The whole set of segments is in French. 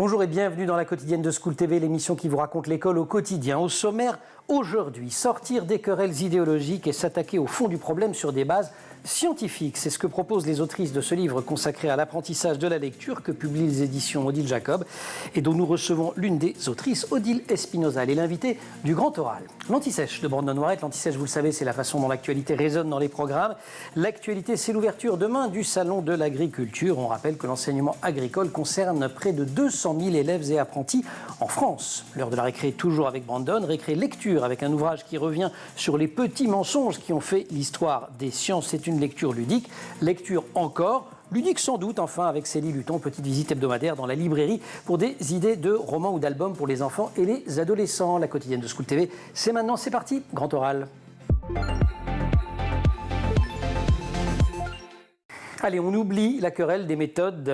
Bonjour et bienvenue dans la quotidienne de School TV, l'émission qui vous raconte l'école au quotidien. Au sommaire, aujourd'hui, sortir des querelles idéologiques et s'attaquer au fond du problème sur des bases scientifiques. C'est ce que proposent les autrices de ce livre consacré à l'apprentissage de la lecture que publient les éditions Odile Jacob et dont nous recevons l'une des autrices, Odile Espinosa. Elle est l'invitée du Grand Oral. L'Anti-Sèche de Brandon Moret. L'Anti-Sèche, vous le savez, c'est la façon dont l'actualité résonne dans les programmes. L'actualité, c'est l'ouverture demain du Salon de l'Agriculture. On rappelle que l'enseignement agricole concerne près de 200 000 élèves et apprentis en France. L'heure de la récré, toujours avec Brandon. Récré lecture avec un ouvrage qui revient sur les petits mensonges qui ont fait l'histoire des sciences. C'est une lecture ludique. Lecture encore ludique sans doute, enfin, avec Célie Luton, petite visite hebdomadaire dans la librairie pour des idées de romans ou d'albums pour les enfants et les adolescents. La quotidienne de School TV, c'est maintenant, c'est parti, Grand Oral. Allez, on oublie la querelle des méthodes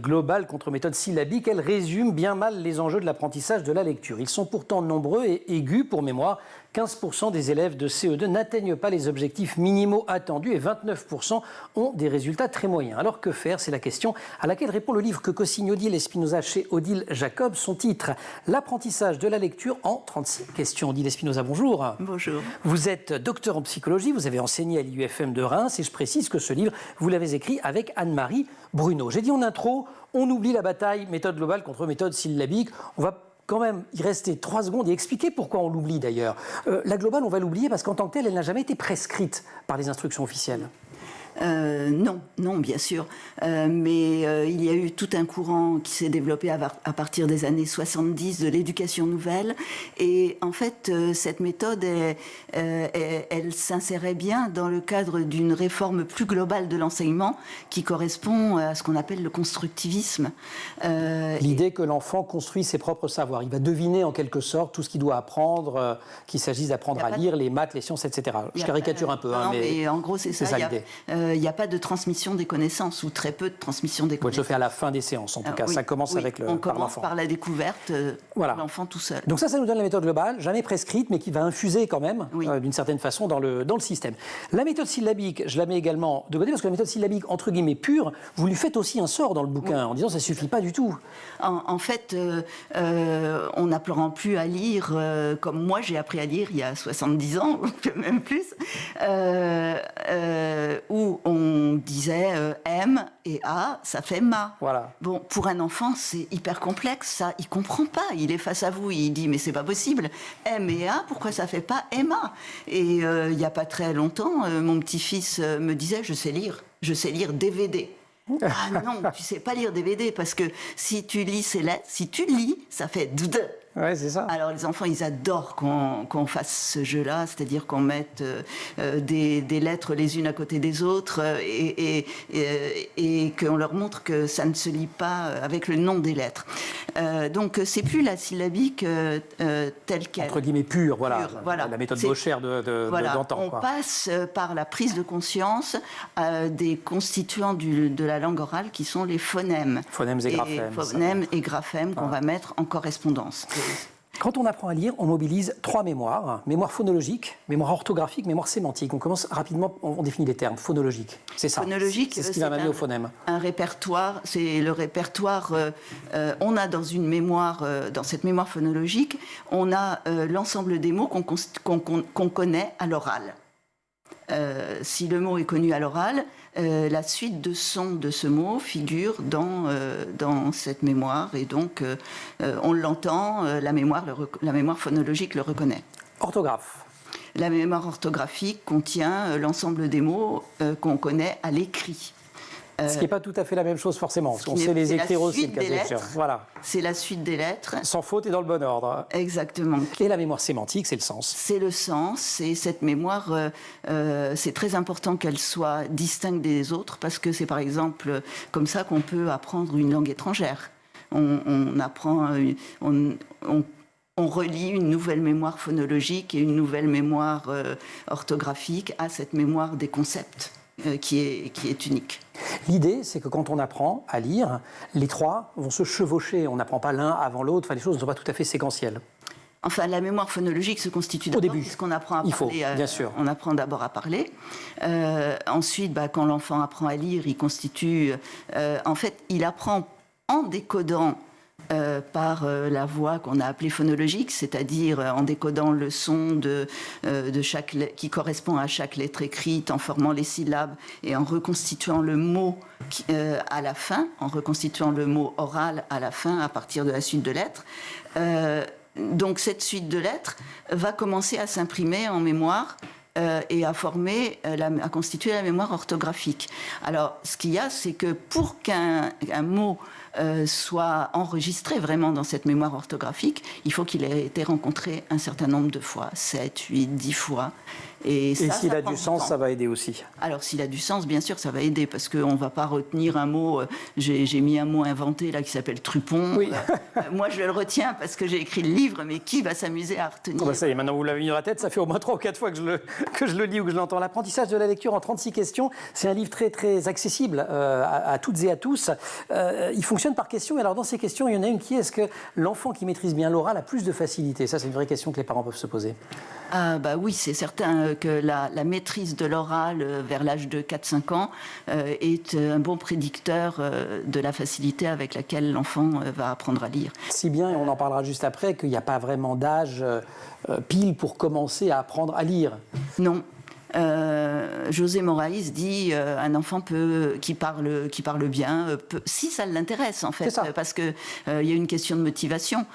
globales contre méthodes syllabiques. Elle résume bien mal les enjeux de l'apprentissage de la lecture. Ils sont pourtant nombreux et aigus. Pour mémoire, 15% des élèves de CE2 n'atteignent pas les objectifs minimaux attendus et 29% ont des résultats très moyens. Alors que faire? C'est la question à laquelle répond le livre que co-signe Odile Espinosa chez Odile Jacob. Son titre, L'apprentissage de la lecture en 36 questions. Odile Espinosa, bonjour. Bonjour. Vous êtes docteur en psychologie, vous avez enseigné à l'IUFM de Reims et je précise que ce livre, vous l'avez écrit avec Anne-Marie Bruno. J'ai dit en intro, on oublie la bataille méthode globale contre méthode syllabique. On va quand même y rester 3 secondes et expliquer pourquoi on l'oublie d'ailleurs. La globale, on va l'oublier parce qu'en tant que telle, elle n'a jamais été prescrite par les instructions officielles. Non, bien sûr. Mais il y a eu tout un courant qui s'est développé à partir des années 70 de l'éducation nouvelle. Et en fait, cette méthode, elle s'insérait bien dans le cadre d'une réforme plus globale de l'enseignement qui correspond à ce qu'on appelle le constructivisme. L'idée que l'enfant construit ses propres savoirs. Il va deviner en quelque sorte tout ce qu'il doit apprendre, qu'il s'agisse d'apprendre à lire, les maths, les sciences, etc. Je caricature un peu. Mais en gros, c'est ça l'idée. Il n'y a pas de transmission des connaissances ou très peu de transmission des connaissances. Ça se fait à la fin des séances, en tout cas. Oui, ça commence avec on commence par la découverte de l'enfant tout seul. Donc ça nous donne la méthode globale, jamais prescrite, mais qui va infuser quand même, d'une certaine façon, dans le système. La méthode syllabique, je la mets également de côté, parce que la méthode syllabique, entre guillemets, pure, vous lui faites aussi un sort dans le bouquin, en disant ça ne suffit pas du tout. En fait, on n'apprend plus à lire, comme moi j'ai appris à lire il y a 70 ans, même plus, où on disait M et A, ça fait ma. Voilà. Bon, pour un enfant, c'est hyper complexe, ça. Il comprend pas. Il est face à vous, il dit mais c'est pas possible. M et A, pourquoi ça fait pas MA? Et il y a pas très longtemps, mon petit-fils me disait je sais lire DVD. Ah non, tu sais pas lire DVD parce que si tu lis ces lettres, si tu lis, ça fait d. Ouais, c'est ça. Alors les enfants, ils adorent qu'on fasse ce jeu-là, c'est-à-dire qu'on mette des lettres les unes à côté des autres et qu'on leur montre que ça ne se lit pas avec le nom des lettres. Donc c'est plus la syllabique telle qu'elle. Entre guillemets pure, voilà. La méthode Boscher d'antan. On passe par la prise de conscience des constituants de la langue orale qui sont les phonèmes. Phonèmes et graphèmes. Phonèmes et graphèmes qu'on va mettre en correspondance. Quand on apprend à lire, on mobilise 3 mémoires. Mémoire phonologique, mémoire orthographique, mémoire sémantique. On commence rapidement, on définit les termes. Phonologique, c'est ça. Phonologique, c'est ce qui va m'amener au phonème. Un répertoire, c'est le répertoire. On a dans une mémoire, dans cette mémoire phonologique, on a l'ensemble des mots qu'on connaît à l'oral. Si le mot est connu à l'oral, la suite de sons de ce mot figure dans cette mémoire et donc on l'entend, la mémoire phonologique le reconnaît. Orthographe. La mémoire orthographique contient l'ensemble des mots qu'on connaît à l'écrit. Ce qui n'est pas tout à fait la même chose forcément, parce qu'on sait les écrire aussi, le cas échéant. Voilà. C'est la suite des lettres. Sans faute et dans le bon ordre. Exactement. Et la mémoire sémantique, c'est le sens. C'est le sens, et cette mémoire, c'est très important qu'elle soit distincte des autres, parce que c'est par exemple comme ça qu'on peut apprendre une langue étrangère. On apprend, on relie une nouvelle mémoire phonologique et une nouvelle mémoire orthographique à cette mémoire des concepts. Qui est unique. L'idée, c'est que quand on apprend à lire, les 3 vont se chevaucher. On n'apprend pas l'un avant l'autre. Enfin, les choses ne sont pas tout à fait séquentielles. Enfin, la mémoire phonologique se constitue d'abord puisqu'on apprend à parler. Bien sûr. On apprend d'abord à parler. Ensuite, quand l'enfant apprend à lire, il constitue. En fait, il apprend en décodant par la voie qu'on a appelée phonologique, c'est-à-dire en décodant le son qui correspond à chaque lettre écrite, en formant les syllabes et en reconstituant le mot à la fin, en reconstituant le mot oral à la fin à partir de la suite de lettres. Donc cette suite de lettres va commencer à s'imprimer en mémoire et à constituer la mémoire orthographique. Alors, ce qu'il y a, c'est que pour qu'un mot soit enregistré vraiment dans cette mémoire orthographique, il faut qu'il ait été rencontré un certain nombre de fois, 7, 8, 10 fois. Et s'il a du sens, ça va aider aussi. Alors, s'il a du sens, bien sûr, ça va aider, parce qu'on ne va pas retenir un mot. J'ai mis un mot inventé là qui s'appelle Trupon. Oui. Moi, je le retiens parce que j'ai écrit le livre, mais qui va s'amuser à retenir? Ça y est, maintenant vous l'avez mis dans la tête, ça fait au moins 3 ou 4 fois que je le lis ou que je l'entends. L'apprentissage de la lecture en 36 questions, c'est un livre très, très accessible à toutes et à tous. Il fonctionne par questions. Et alors, dans ces questions, il y en a une qui est: est-ce que l'enfant qui maîtrise bien l'oral a plus de facilité? Ça, c'est une vraie question que les parents peuvent se poser. Ah bah oui, c'est certain que la maîtrise de l'oral vers l'âge de 4-5 ans est un bon prédicteur de la facilité avec laquelle l'enfant va apprendre à lire. Si bien, et on en parlera juste après, qu'il n'y a pas vraiment d'âge pile pour commencer à apprendre à lire. Non. José Moraes dit un enfant qui parle bien, si ça l'intéresse en fait, parce que il y a une question de motivation.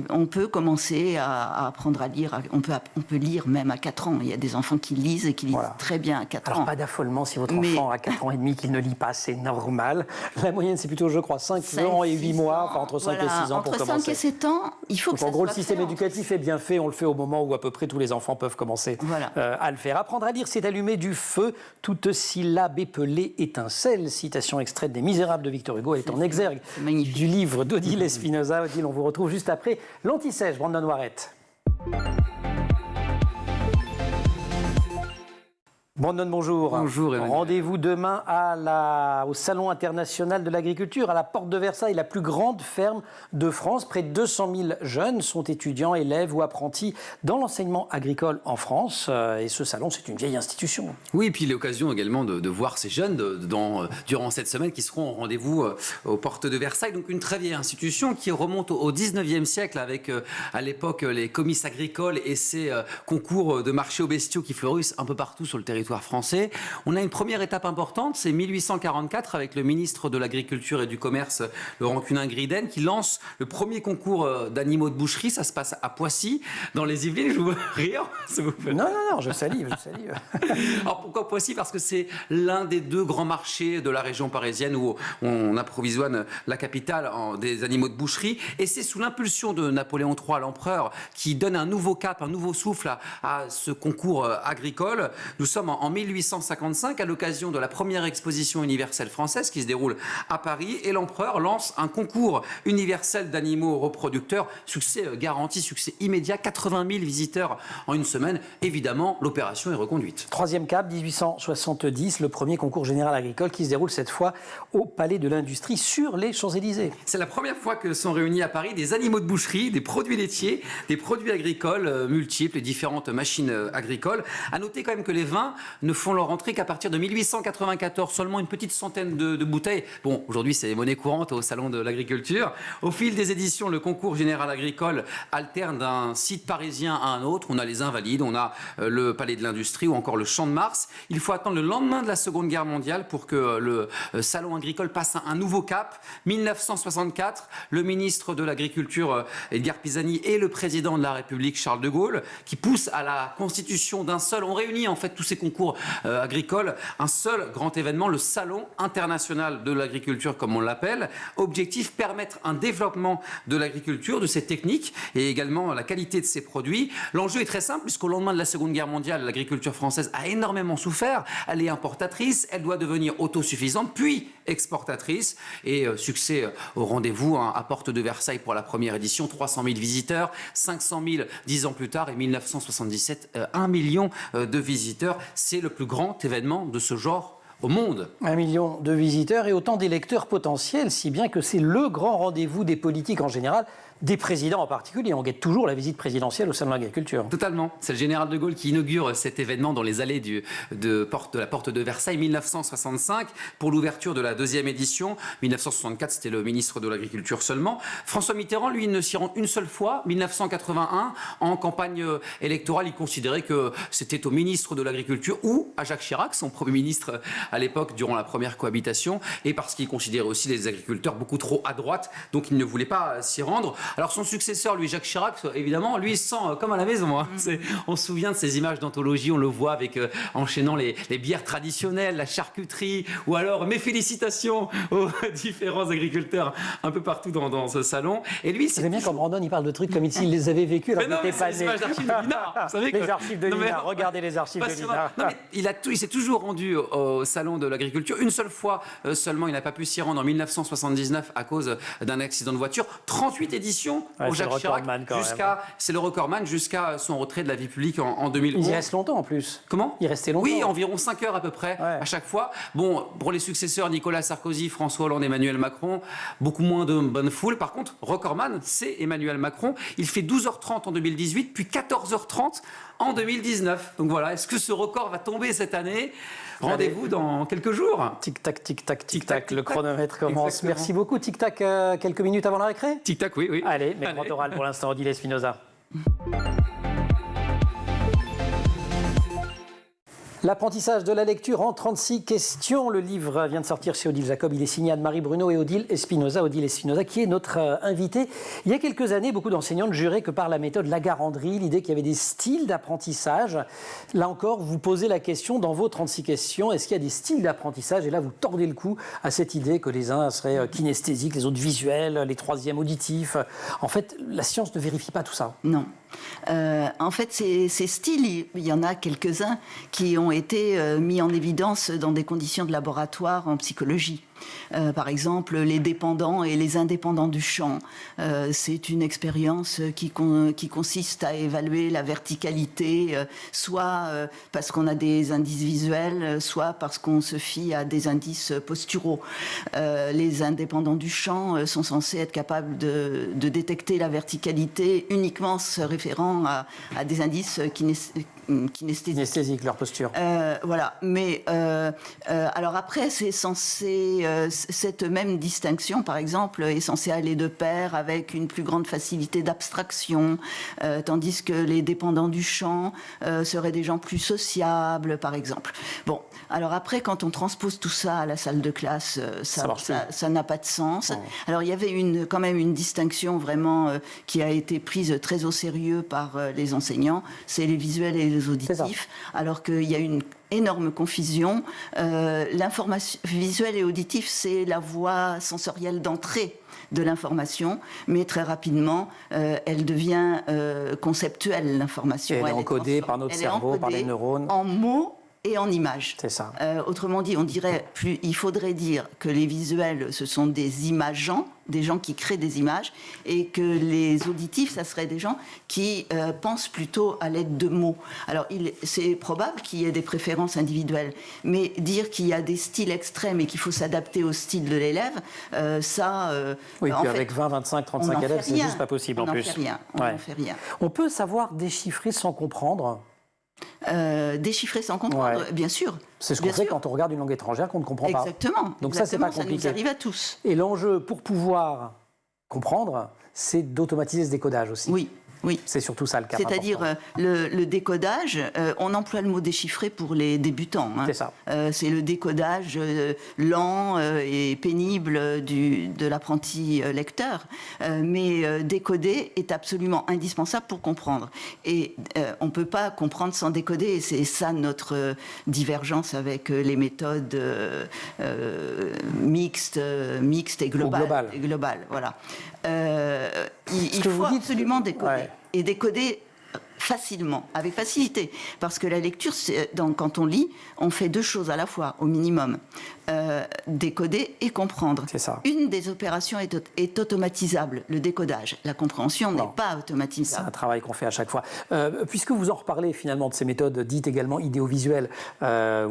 On peut commencer à apprendre à lire. On peut lire même à 4 ans. Il y a des enfants qui lisent et qui lisent très bien à 4 ans. Alors pas d'affolement si votre enfant a 4 ans et demi qu'il ne lit pas, c'est normal. La moyenne c'est plutôt, je crois, 5 ans et 8 mois, enfin entre 5 et 6 ans pour commencer. Entre 5 et 7 ans, il faut que ça soit fait. En gros, le système éducatif est bien fait. On le fait au moment où à peu près tous les enfants peuvent commencer à le faire. Apprendre à lire, c'est allumer du feu. Toute syllabe épelée étincelle. Citation extraite des Misérables de Victor Hugo. Elle est en exergue du livre d'Odile Espinosa. Odile, on vous retrouve juste après l'Anti-Sèche, Brandon Warrett. Brandon, bonjour. Bonjour. Rendez-vous demain au Salon international de l'agriculture, à la Porte de Versailles, la plus grande ferme de France. Près de 200 000 jeunes sont étudiants, élèves ou apprentis dans l'enseignement agricole en France. Et ce salon, c'est une vieille institution. Oui, et puis l'occasion également de voir ces jeunes durant cette semaine qui seront au rendez-vous aux Portes de Versailles. Donc une très vieille institution qui remonte au 19e siècle avec à l'époque les comices agricoles et ces concours de marché aux bestiaux qui fleurissent un peu partout sur le territoire français. On a une première étape importante, c'est 1844 avec le ministre de l'Agriculture et du Commerce, Laurent Cunin-Griden, qui lance le premier concours d'animaux de boucherie. Ça se passe à Poissy, dans les Yvelines. Je vous rire, s'il vous plaît. Non, je salive. Alors pourquoi Poissy? Parce que c'est l'un des 2 grands marchés de la région parisienne où on approvisionne la capitale des animaux de boucherie. Et c'est sous l'impulsion de Napoléon III, l'empereur, qui donne un nouveau cap, un nouveau souffle à ce concours agricole. Nous sommes en 1855 à l'occasion de la première exposition universelle française qui se déroule à Paris, et l'empereur lance un concours universel d'animaux reproducteurs. Succès garanti, succès immédiat, 80 000 visiteurs en une semaine. Évidemment, l'opération est reconduite. Troisième cap, 1870, le premier concours général agricole qui se déroule cette fois au Palais de l'Industrie sur les Champs-Élysées. C'est la première fois que sont réunis à Paris des animaux de boucherie, des produits laitiers, des produits agricoles multiples et différentes machines agricoles. À noter quand même que les vins ne font leur entrée qu'à partir de 1894, seulement une petite centaine de bouteilles. Bon, aujourd'hui, c'est monnaie courante au Salon de l'Agriculture. Au fil des éditions, le concours général agricole alterne d'un site parisien à un autre. On a les Invalides, on a le Palais de l'Industrie ou encore le Champ de Mars. Il faut attendre le lendemain de la Seconde Guerre mondiale pour que le Salon agricole passe un nouveau cap. 1964, le ministre de l'Agriculture, Edgar Pisani, et le président de la République, Charles de Gaulle, qui poussent à la constitution d'un seul. On réunit en fait tous ces concours agricoles, un seul grand événement, le Salon international de l'agriculture, comme on l'appelle. Objectif, permettre un développement de l'agriculture, de ses techniques et également la qualité de ses produits. L'enjeu est très simple, puisqu'au lendemain de la Seconde Guerre mondiale, l'agriculture française a énormément souffert. Elle est importatrice, elle doit devenir autosuffisante, puis exportatrice. Et succès au rendez-vous à Porte de Versailles pour la première édition, 300 000 visiteurs, 500 000 10 ans plus tard, et 1977, 1 million de visiteurs. C'est le plus grand événement de ce genre au monde. 1 million de visiteurs et autant d'électeurs potentiels, si bien que c'est le grand rendez-vous des politiques en général, des présidents en particulier. On guette toujours la visite présidentielle au Salon de l'Agriculture. Totalement. C'est le général de Gaulle qui inaugure cet événement dans les allées de la porte de Versailles, 1965, pour l'ouverture de la 2e édition. 1964, c'était le ministre de l'Agriculture seulement. François Mitterrand, lui, ne s'y rend une seule fois, 1981, en campagne électorale. Il considérait que c'était au ministre de l'Agriculture ou à Jacques Chirac, son Premier ministre à l'époque, durant la première cohabitation, et parce qu'il considérait aussi les agriculteurs beaucoup trop à droite, donc il ne voulait pas s'y rendre. Alors son successeur, lui, Jacques Chirac, évidemment, lui, il se sent comme à la maison. Hein. On se souvient de ces images d'anthologie, on le voit avec enchaînant les bières traditionnelles, la charcuterie, ou alors mes félicitations aux différents agriculteurs un peu partout dans ce salon. Et lui, c'est bien quand Brandon il parle de trucs comme s'il les avait vécus alors qu'il n'était pas né. Les archives de l'INA. Vous savez les archives de l'INA, regardez les archives de l'INA. Non, mais il s'est toujours rendu au salon de l'agriculture. Une seule fois seulement, il n'a pas pu s'y rendre en 1979 à cause d'un accident de voiture. 38 éditions pour Jacques Chirac, c'est le recordman jusqu'à son retrait de la vie publique en 2011. Il y reste longtemps en plus. Comment ? Il restait longtemps. Oui, environ 5 heures à peu près à chaque fois. Bon, pour les successeurs, Nicolas Sarkozy, François Hollande, Emmanuel Macron, beaucoup moins de bonne foule. Par contre, recordman, c'est Emmanuel Macron. Il fait 12h30 en 2018, puis 14h30 en 2019. Donc voilà, est-ce que ce record va tomber cette année ? Rendez-vous dans quelques jours. Tic-tac, tic-tac, tic-tac, le chronomètre commence. Exactement. Merci beaucoup. Tic-tac, quelques minutes avant la récré ? Tic-tac, oui. Allez, mais grand oral pour l'instant, Odile Espinosa. L'apprentissage de la lecture en 36 questions. Le livre vient de sortir chez Odile Jacob. Il est signé Anne-Marie Bruno et Odile Espinosa. Odile Espinosa qui est notre invitée. Il y a quelques années, beaucoup d'enseignantes juraient que par la méthode Lagaranderie, l'idée qu'il y avait des styles d'apprentissage. Là encore, vous posez la question dans vos 36 questions. Est-ce qu'il y a des styles d'apprentissage ? Et là, vous tordez le cou à cette idée que les uns seraient kinesthésiques, les autres visuels, les troisièmes auditifs. En fait, la science ne vérifie pas tout ça. Non. En fait, ces styles, il y en a quelques-uns qui ont été mis en évidence dans des conditions de laboratoire en psychologie. Par exemple, les dépendants et les indépendants du champ. C'est une expérience qui consiste à évaluer la verticalité, soit parce qu'on a des indices visuels, soit parce qu'on se fie à des indices posturaux. Les indépendants du champ sont censés être capables de détecter la verticalité uniquement se référant à des indices kinesthésiques, leur posture. Voilà. Mais alors après, c'est censé cette même distinction, par exemple, est censée aller de pair avec une plus grande facilité d'abstraction, tandis que les dépendants du champ seraient des gens plus sociables, par exemple. Bon, alors après, quand on transpose tout ça à la salle de classe, ça n'a pas de sens. Oh. Alors il y avait quand même une distinction vraiment qui a été prise très au sérieux par les enseignants, c'est les visuels et les auditifs, alors qu'il y a une énorme confusion. L'information visuelle et auditive, c'est la voie sensorielle d'entrée de l'information, mais très rapidement, elle devient conceptuelle, l'information. Elle est encodée par notre cerveau, par les neurones. En mots et en images. C'est ça. Autrement dit, il faudrait dire que les visuels, ce sont des imageants, des gens qui créent des images, et que les auditifs, ça serait des gens qui pensent plutôt à l'aide de mots. Alors, c'est probable qu'il y ait des préférences individuelles, mais dire qu'il y a des styles extrêmes et qu'il faut s'adapter au style de l'élève, oui, puis avec 20, 25, 35 élèves, c'est juste pas possible en plus. On n'en fait rien. On peut savoir déchiffrer sans comprendre. Déchiffrer sans comprendre, bien sûr. C'est ce qu'on fait quand on regarde une langue étrangère qu'on ne comprend pas. Exactement. Donc ça, c'est pas compliqué. Ça nous arrive à tous. Et l'enjeu pour pouvoir comprendre, c'est d'automatiser ce décodage aussi. Oui. Oui. C'est surtout ça le cas. C'est-à-dire le décodage, on emploie le mot déchiffrer pour les débutants. Hein. C'est ça. C'est le décodage lent et pénible de l'apprenti lecteur. Mais décoder est absolument indispensable pour comprendre. Et on ne peut pas comprendre sans décoder. Et c'est ça notre divergence avec les méthodes mixtes et globales. Ou globales. Voilà. Il faut absolument décoder. Ouais. Et décoder facilement, avec facilité. Parce que la lecture, quand on lit, on fait 2 choses à la fois, au minimum. Décoder et comprendre. C'est ça. Une des opérations est automatisable, le décodage. La compréhension n'est pas automatisable. C'est un travail qu'on fait à chaque fois. Puisque vous en reparlez finalement de ces méthodes dites également idéovisuelles, ou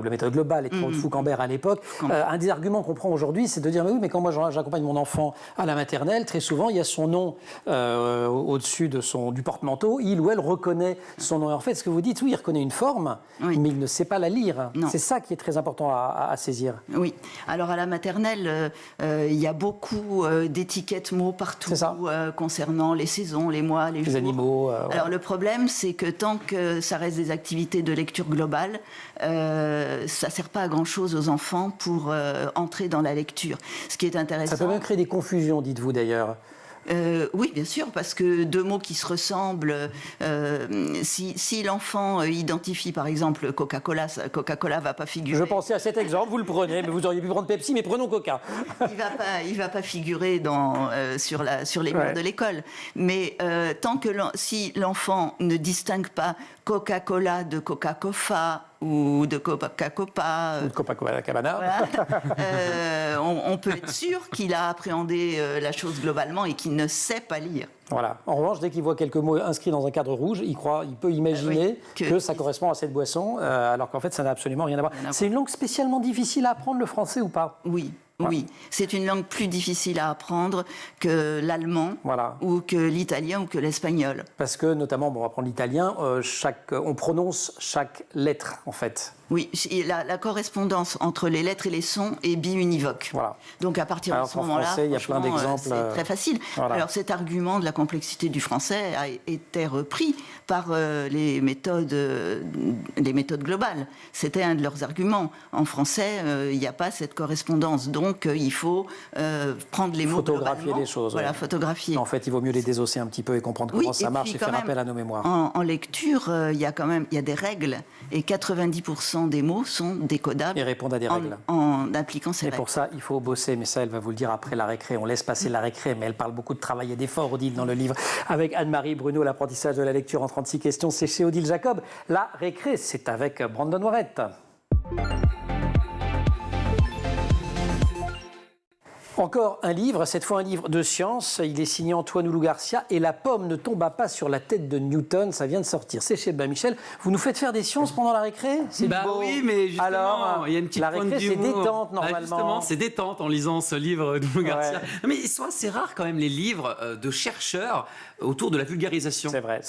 la méthode globale, et de Foucault-Cambert à l'époque, un des arguments qu'on prend aujourd'hui, c'est de dire mais oui, mais quand moi j'accompagne mon enfant à la maternelle, très souvent il y a son nom au-dessus du porte-manteau, il ou elle reconnaît son nom. Et en fait, ce que vous dites, oui, il reconnaît une forme, mais il ne sait pas la lire. C'est ça qui est très important à saisir. Oui. Alors à la maternelle, il y a beaucoup d'étiquettes mots partout concernant les saisons, les mois, les jours. Animaux. Alors le problème, c'est que tant que ça reste des activités de lecture globale, ça ne sert pas à grand-chose aux enfants pour entrer dans la lecture. Ce qui est intéressant. Ça peut même créer des confusions, dites-vous d'ailleurs. Oui, bien sûr, parce que 2 mots qui se ressemblent, si l'enfant identifie par exemple Coca-Cola, Coca-Cola va pas figurer. Je pensais à cet exemple, vous le prenez, mais vous auriez pu prendre Pepsi, mais prenons Coca. Il va pas figurer sur les murs de l'école. Mais si l'enfant ne distingue pas Coca-Cola de Coca-Cofa ou de Copa-Copa, ou de Copacabana, voilà, on peut être sûr qu'il a appréhendé la chose globalement et qu'il ne sait pas lire. Voilà. En revanche, dès qu'il voit quelques mots inscrits dans un cadre rouge, il peut imaginer que ça correspond à cette boisson, alors qu'en fait, ça n'a absolument rien à voir. C'est une langue spécialement difficile à apprendre, le français, ou pas? Oui. Oui, c'est une langue plus difficile à apprendre que l'allemand, ou que l'italien, ou que l'espagnol. Parce que, notamment, on va prendre l'italien, on prononce chaque lettre, en fait. Oui, la correspondance entre les lettres et les sons est biunivoque. Voilà. Donc à partir de ce moment-là, il y a plein d'exemples. C'est très facile. Voilà. Alors cet argument de la complexité du français a été repris par les méthodes globales. C'était un de leurs arguments. En français, il n'y a pas cette correspondance. Donc il faut prendre les mots photographier les choses. Voilà, photographier. En fait, il vaut mieux les désosser un petit peu et comprendre comment ça marche et faire appel à nos mémoires. En lecture, il y a des règles et 90% des mots sont décodables. Et répondent à des règles. En appliquant ces règles. Et pour ça, il faut bosser. Mais ça, elle va vous le dire après la récré. On laisse passer la récré, mais elle parle beaucoup de travail et d'effort, Odile, dans le livre. Avec Anne-Marie Bruno, l'apprentissage de la lecture en 36 questions. C'est chez Odile Jacob. La récré, c'est avec Brandon Warrett. Encore un livre, cette fois un livre de science. Il est signé Antoine Oulou-Garcia et La pomme ne tomba pas sur la tête de Newton. Ça vient de sortir. C'est chez Ben Michel. Vous nous faites faire des sciences pendant la récré? C'est beau. Oui, mais justement, alors, il y a une petite pointe d'humour. La récré, c'est détente normalement. Justement, c'est détente en lisant ce livre d'Oulou-Garcia. Mais ils sont assez rares quand même les livres de chercheurs autour de la vulgarisation. C'est vrai.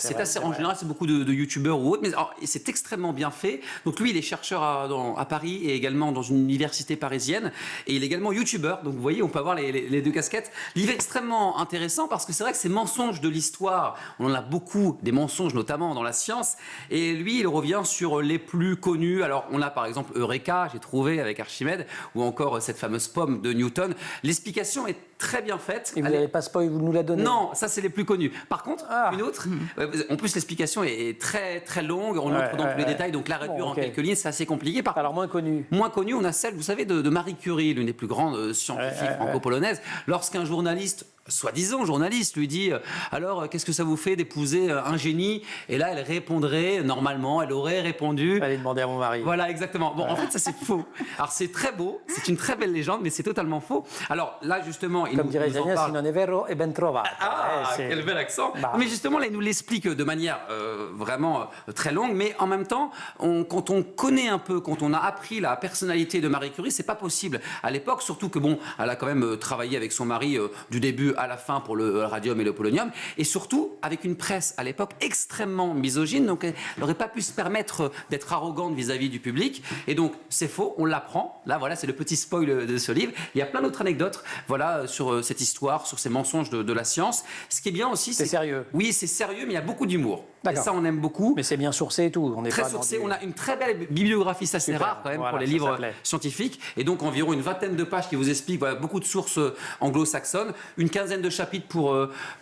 En général, c'est beaucoup de youtubeurs ou autres, mais c'est extrêmement bien fait. Donc lui, il est chercheur à Paris et également dans une université parisienne. Et il est également youtubeur. Donc vous voyez, on peut avoir les 2 casquettes. Livre extrêmement intéressant parce que c'est vrai que ces mensonges de l'histoire, on en a beaucoup, des mensonges notamment dans la science. Et lui, il revient sur les plus connus. Alors on a par exemple Eureka, j'ai trouvé avec Archimède, ou encore cette fameuse pomme de Newton. L'explication est très bien faite. Et vous n'avez pas spoil, vous nous la donnez? Non, ça c'est les plus connus. Par contre, une autre, en plus l'explication est très très longue, on entre dans tous les détails, donc la réduire en quelques lignes, c'est assez compliqué. Alors moins connu. Moins connu, on a celle, vous savez, de Marie Curie, l'une des plus grandes scientifiques franco-polonaises. Lorsqu'un journaliste, soi-disant journaliste, lui dit alors qu'est-ce que ça vous fait d'épouser un génie? Et là elle répondrait, normalement elle aurait répondu, allez demander à mon mari. Voilà, exactement. Bon, en fait ça c'est faux. Alors c'est très beau, c'est une très belle légende, mais c'est totalement faux. Alors là justement, comme dirait Italien, si non è vero è ben trovato. Quel bel accent. Mais justement là il nous l'explique de manière vraiment très longue, mais en même temps quand on connaît un peu, quand on a appris la personnalité de Marie Curie, c'est pas possible à l'époque, surtout que bon, elle a quand même travaillé avec son mari du début à la fin pour le radium et le polonium, et surtout avec une presse à l'époque extrêmement misogyne, donc elle n'aurait pas pu se permettre d'être arrogante vis-à-vis du public, et donc c'est faux, on l'apprend. Là voilà, c'est le petit spoil de ce livre. Il y a plein d'autres anecdotes sur cette histoire, sur ces mensonges de la science. Ce qui est bien aussi, c'est sérieux. Oui, c'est sérieux, mais il y a beaucoup d'humour. Et ça, on aime beaucoup. Mais c'est bien sourcé et tout. On est très sourcé. On a une très belle bibliographie, ça c'est rare quand même pour les livres scientifiques. Et donc environ une 20aine de pages qui vous expliquent beaucoup de sources anglo-saxonnes, une 15aine de chapitres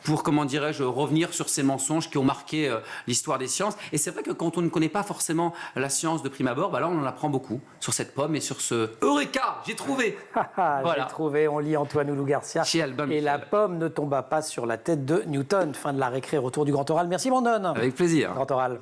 pour comment dirais-je, revenir sur ces mensonges qui ont marqué l'histoire des sciences. Et c'est vrai que quand on ne connaît pas forcément la science de prime abord, là on en apprend beaucoup sur cette pomme et sur ce Eureka, j'ai trouvé. J'ai trouvé. On lit Antoine Oulou-Garcia. Chez Albin et Michel. La pomme ne tomba pas sur la tête de Newton. Fin de la récré, retour du grand oral. Merci Brandon. avec plaisir. Grand oral.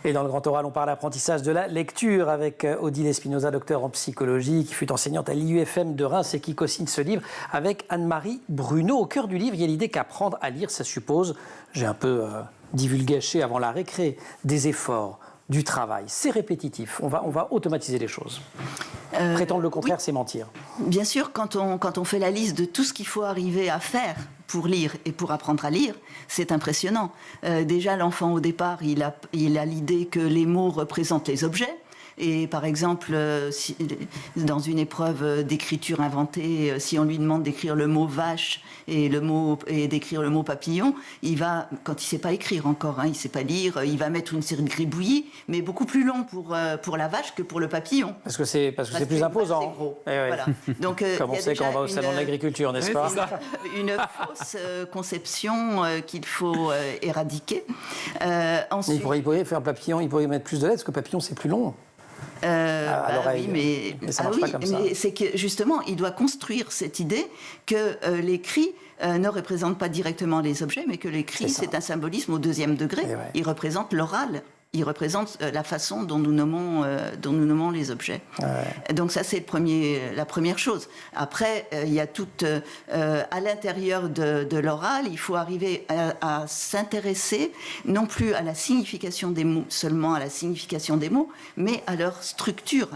Et dans le Grand Oral, on parle apprentissage de la lecture avec Odile Espinosa, docteur en psychologie, qui fut enseignante à l'IUFM de Reims et qui co-signe ce livre avec Anne-Marie Bruno. Au cœur du livre, il y a l'idée qu'apprendre à lire, ça suppose, j'ai un peu divulgaché avant la récré, des efforts, du travail. C'est répétitif, on va automatiser les choses. Prétendre le contraire, c'est mentir. Bien sûr, quand on fait la liste de tout ce qu'il faut arriver à faire pour lire et pour apprendre à lire, c'est impressionnant. Déjà, l'enfant, au départ, il a l'idée que les mots représentent les objets. Et par exemple, dans une épreuve d'écriture inventée, si on lui demande d'écrire le mot vache et d'écrire le mot papillon, il va, quand il ne sait pas écrire encore, il ne sait pas lire, il va mettre une série de gribouillis, mais beaucoup plus long pour la vache que pour le papillon. Parce que c'est plus imposant. C'est gros. Eh oui. Voilà. Donc, comme on sait quand on va au salon de l'agriculture, n'est-ce pas? Une fausse conception qu'il faut éradiquer. Ensuite, il pourrait faire papillon, il pourrait mettre plus de lettres, parce que papillon, c'est plus long. Oui, mais ça marche pas comme ça. C'est que justement, il doit construire cette idée que les cris ne représentent pas directement les objets, mais que les cris, c'est un symbolisme au 2e degré. Ils représentent l'oral. Ils représentent la façon dont nous nommons les objets. Donc ça, c'est la première chose. Après, il y a à l'intérieur de l'oral, il faut arriver à s'intéresser non plus à la signification des mots, seulement à la signification des mots, mais à leur structure.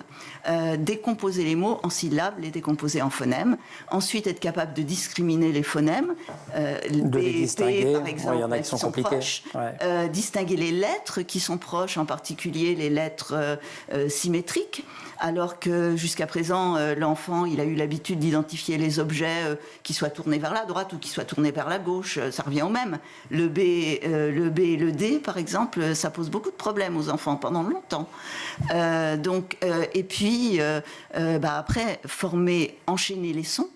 Décomposer les mots en syllabes, les décomposer en phonèmes. Ensuite, être capable de discriminer les phonèmes. De les distinguer. Par exemple, il y en a qui sont compliqués. Proches, distinguer les lettres qui sont proches, en particulier les lettres symétriques, alors que jusqu'à présent, l'enfant, il a eu l'habitude d'identifier les objets qui soient tournés vers la droite ou qui soient tournés vers la gauche, ça revient au même. Le B et le D, par exemple, ça pose beaucoup de problèmes aux enfants pendant longtemps. Et puis, après, enchaîner les sons,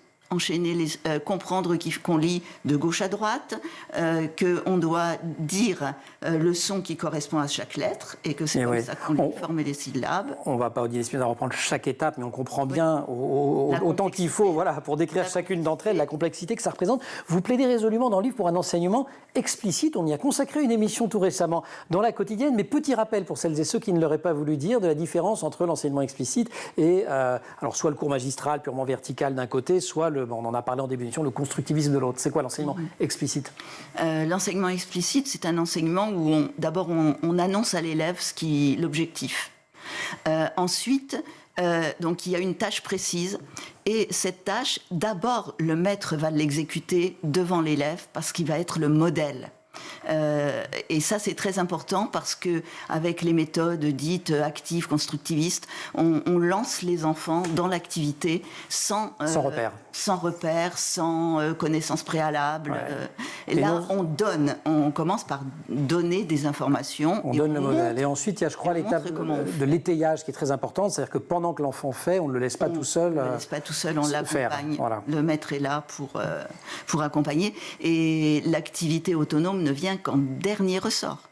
comprendre qu'on lit de gauche à droite, qu'on doit dire le son qui correspond à chaque lettre et que c'est comme ça qu'on lit former les syllabes. On ne va pas, Odile Espinosa, reprendre chaque étape, mais on comprend bien autant qu'il faut pour décrire chacune d'entre elles, la complexité que ça représente. Vous plaidez résolument dans le livre pour un enseignement explicite. On y a consacré une émission tout récemment dans La Quotidienne, mais petit rappel pour celles et ceux qui ne l'auraient pas voulu dire de la différence entre l'enseignement explicite et alors soit le cours magistral purement vertical d'un côté, soit on en a parlé en début d'émission, le constructivisme de l'autre. C'est quoi l'enseignement explicite? L'enseignement explicite, c'est un enseignement où d'abord on annonce à l'élève l'objectif. Ensuite, donc il y a une tâche précise et cette tâche, d'abord le maître va l'exécuter devant l'élève parce qu'il va être le modèle. Et ça, c'est très important parce que avec les méthodes dites actives, constructivistes, on lance les enfants dans l'activité sans repère, sans connaissance préalable. Et là, on commence par donner des informations. On donne le modèle. Et ensuite, il y a, je crois, l'étape de l'étayage qui est très importante. C'est-à-dire que pendant que l'enfant fait, on ne le laisse pas tout seul. On ne le laisse pas tout seul, on l'accompagne. Voilà. Le maître est là pour accompagner. Et l'activité autonome ne vient qu'en dernier ressort.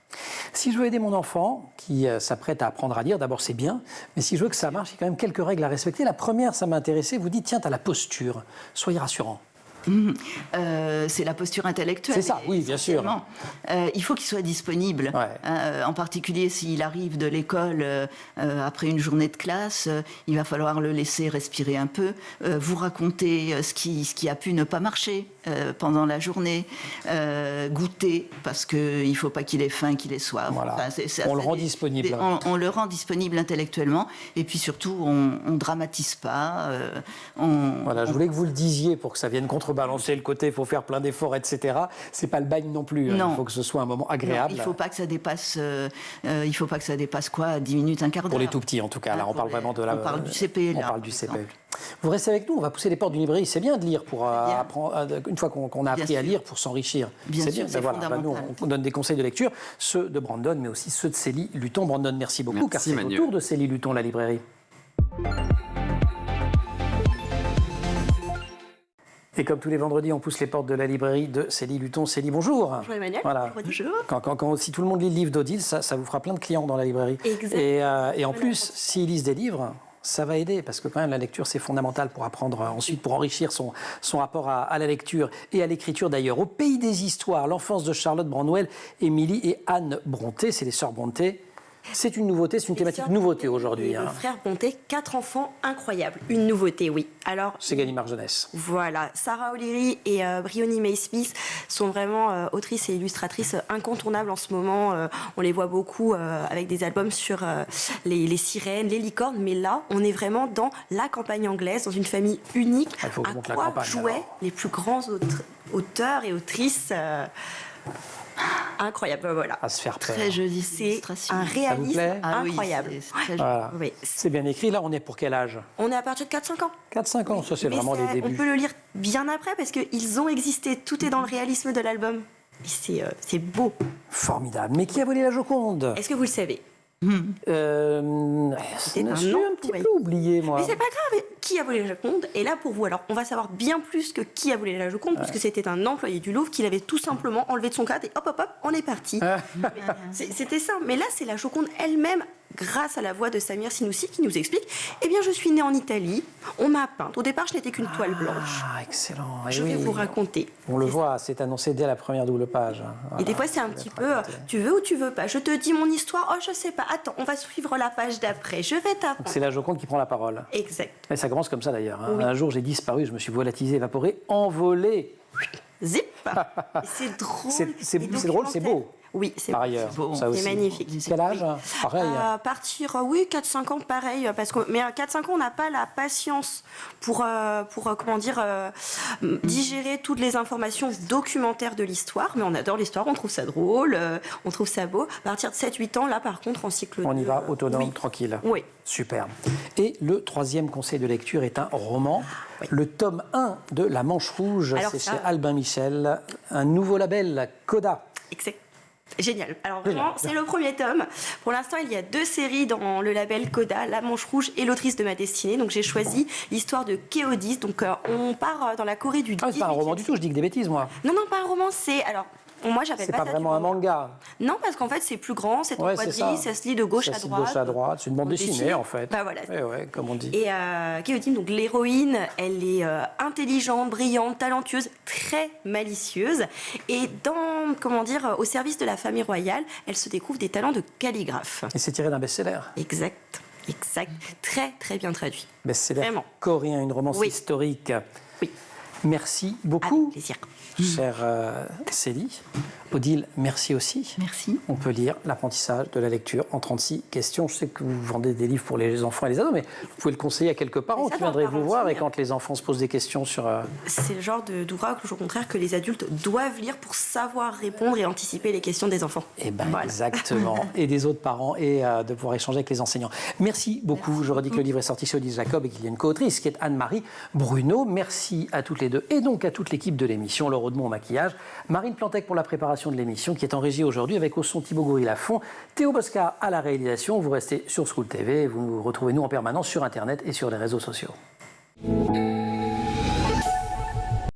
Si je veux aider mon enfant qui s'apprête à apprendre à lire, d'abord c'est bien, mais si je veux que ça marche, il y a quand même quelques règles à respecter. La première, ça m'a intéressé, vous dites, tiens, tu as la posture, soyez rassurant. C'est la posture intellectuelle. C'est ça, oui, bien sûr. Il faut qu'il soit disponible. En particulier s'il arrive de l'école après une journée de classe, il va falloir le laisser respirer un peu, vous raconter ce qui a pu ne pas marcher pendant la journée, goûter, parce qu'il ne faut pas qu'il ait faim, qu'il ait soif. Voilà. On le rend disponible. On le rend disponible intellectuellement, et puis surtout, on ne dramatise pas. Je voulais que vous le disiez pour que ça vienne contrebalancer le côté, il faut faire plein d'efforts, etc. C'est pas le bagne non plus. Non. Il faut que ce soit un moment agréable. Non, il ne faut pas que ça dépasse, quoi, 10 minutes, un quart d'heure. Pour les tout petits, en tout cas. Là, on parle vraiment de la... On parle du CP, là. On parle du CP. Vous restez avec nous, on va pousser les portes d'une librairie. C'est bien de lire pour apprendre, une fois qu'on a appris à lire, pour s'enrichir. C'est bien, c'est fondamental. Nous, on donne des conseils de lecture, ceux de Brandon, mais aussi ceux de Célie Luton. Brandon, merci beaucoup, car c'est au tour de Célie Luton, la librairie. Et comme tous les vendredis, on pousse les portes de la librairie de Célie Luton. Célie, bonjour. Bonjour Emmanuel. Voilà. Bonjour. Si tout le monde lit le livre d'Odile, ça vous fera plein de clients dans la librairie. Exact. Et en plus, s'ils lisent des livres, Ça va aider, parce que quand même la lecture c'est fondamental pour apprendre ensuite, pour enrichir son rapport à la lecture et à l'écriture d'ailleurs. Au pays des histoires, l'enfance de Charlotte Branwell, Émilie et Anne Brontë, c'est les sœurs Brontë. C'est une nouveauté, c'est une thématique nouveauté aujourd'hui. Les frères Brontë, 4 enfants incroyables. Une nouveauté, oui. Alors, c'est Gallimard Jeunesse. Voilà. Sarah O'Leary et Bryony May-Smith sont vraiment autrices et illustratrices incontournables en ce moment. On les voit beaucoup avec des albums sur les sirènes, les licornes. Mais là, on est vraiment dans la campagne anglaise, dans une famille unique. Il faut que à quoi jouaient les plus grands auteurs et autrices incroyable, voilà. À se faire peur. Très jolie. C'est un réalisme incroyable. Oui, c'est bien écrit. Là, on est pour quel âge? On est à partir de 4-5 ans. 4-5 ans, ça c'est vraiment les débuts. On peut le lire bien après parce qu'ils ont existé. Tout est dans le réalisme de l'album. C'est beau. Formidable. Mais qui a volé la Joconde? Est-ce que vous le savez? Je me suis un petit peu oublié, moi. Mais c'est pas grave, qui a volé la Joconde est là pour vous. Alors, on va savoir bien plus que qui a volé la Joconde, puisque c'était un employé du Louvre qui l'avait tout simplement enlevé de son cadre et hop, hop, hop, on est parti. C'était ça. Mais là, c'est la Joconde elle-même, grâce à la voix de Samir Sinoussi, qui nous explique, eh bien, je suis née en Italie, on m'a peinte. Au départ, je n'étais qu'une toile blanche. Ah, excellent. Je vais vous raconter. On le voit, c'est annoncé dès la première double page. Voilà. Et des fois, c'est un petit peu, tu veux ou tu veux pas. Je te dis mon histoire, oh, je sais pas. Attends, on va suivre la page d'après. Je vais t'apprendre. C'est la Joconde qui prend la parole. Exact. Et ça commence comme ça d'ailleurs. Oui. Un jour, j'ai disparu, je me suis volatilisé, évaporé, envolé. Zip. C'est drôle. C'est drôle, c'est beau. Oui, c'est par ailleurs. C'est magnifique. Quel âge? Pareil. À partir, oui, 4-5 ans, pareil. Mais à 4-5 ans, on n'a pas la patience pour digérer toutes les informations documentaires de l'histoire. Mais on adore l'histoire, on trouve ça drôle, on trouve ça beau. À partir de 7-8 ans, là, par contre, en cycle 2. On y va autonome, tranquille. Oui. Super. Et le troisième conseil de lecture est un roman. Oui. Le tome 1 de La Manche Rouge, c'est chez Albin Michel. Un nouveau label, Coda. Exact. Génial. Alors vraiment, c'est le premier tome. Pour l'instant, il y a 2 séries dans le label Coda, La Manche Rouge et L'Autrice de ma destinée. Donc j'ai choisi l'histoire de Kéodis. Donc on part dans la Corée du 18e. C'est pas un roman du tout, je dis que des bêtises, moi. Non, pas un roman, c'est... Alors, moi, j'appelle pas ça. C'est pas vraiment un manga. Non, parce qu'en fait, c'est plus grand, c'est en quadrille, ça se lit de gauche à droite. Gauche à droite, c'est une bande dessinée, en fait. Bah voilà. Ouais, comme on dit. Et Kéodis, donc l'héroïne, elle est intelligente, brillante, talentueuse, très malicieuse. Et au service de la famille royale, elle se découvre des talents de calligraphe. Et c'est tiré d'un best-seller. Exact. Très, très bien traduit. Best-seller coréen, une romance historique. Oui. Merci beaucoup. Avec plaisir. Chère Célie. Odile, merci aussi. Merci. On peut lire L'apprentissage de la lecture en 36 questions. Je sais que vous vendez des livres pour les enfants et les ados, mais vous pouvez le conseiller à quelques parents qui viendraient vous voir et quand les enfants se posent des questions sur... C'est le genre d'ouvrage, au contraire, que les adultes doivent lire pour savoir répondre et anticiper les questions des enfants. Eh bien, exactement. Et des autres parents et de pouvoir échanger avec les enseignants. Merci beaucoup. Merci. Je redis que le livre est sorti chez Odile Jacob et qu'il y a une co-autrice qui est Anne-Marie Bruno. Merci à toutes les deux et donc à toute l'équipe de l'émission. Laure Audemont au maquillage, Marine Plantec pour la préparation de l'émission qui est en régie aujourd'hui avec au son Thibaut Gouril à fond, Théo Bosca à la réalisation. Vous restez sur School TV et vous nous retrouvez nous en permanence sur Internet et sur les réseaux sociaux.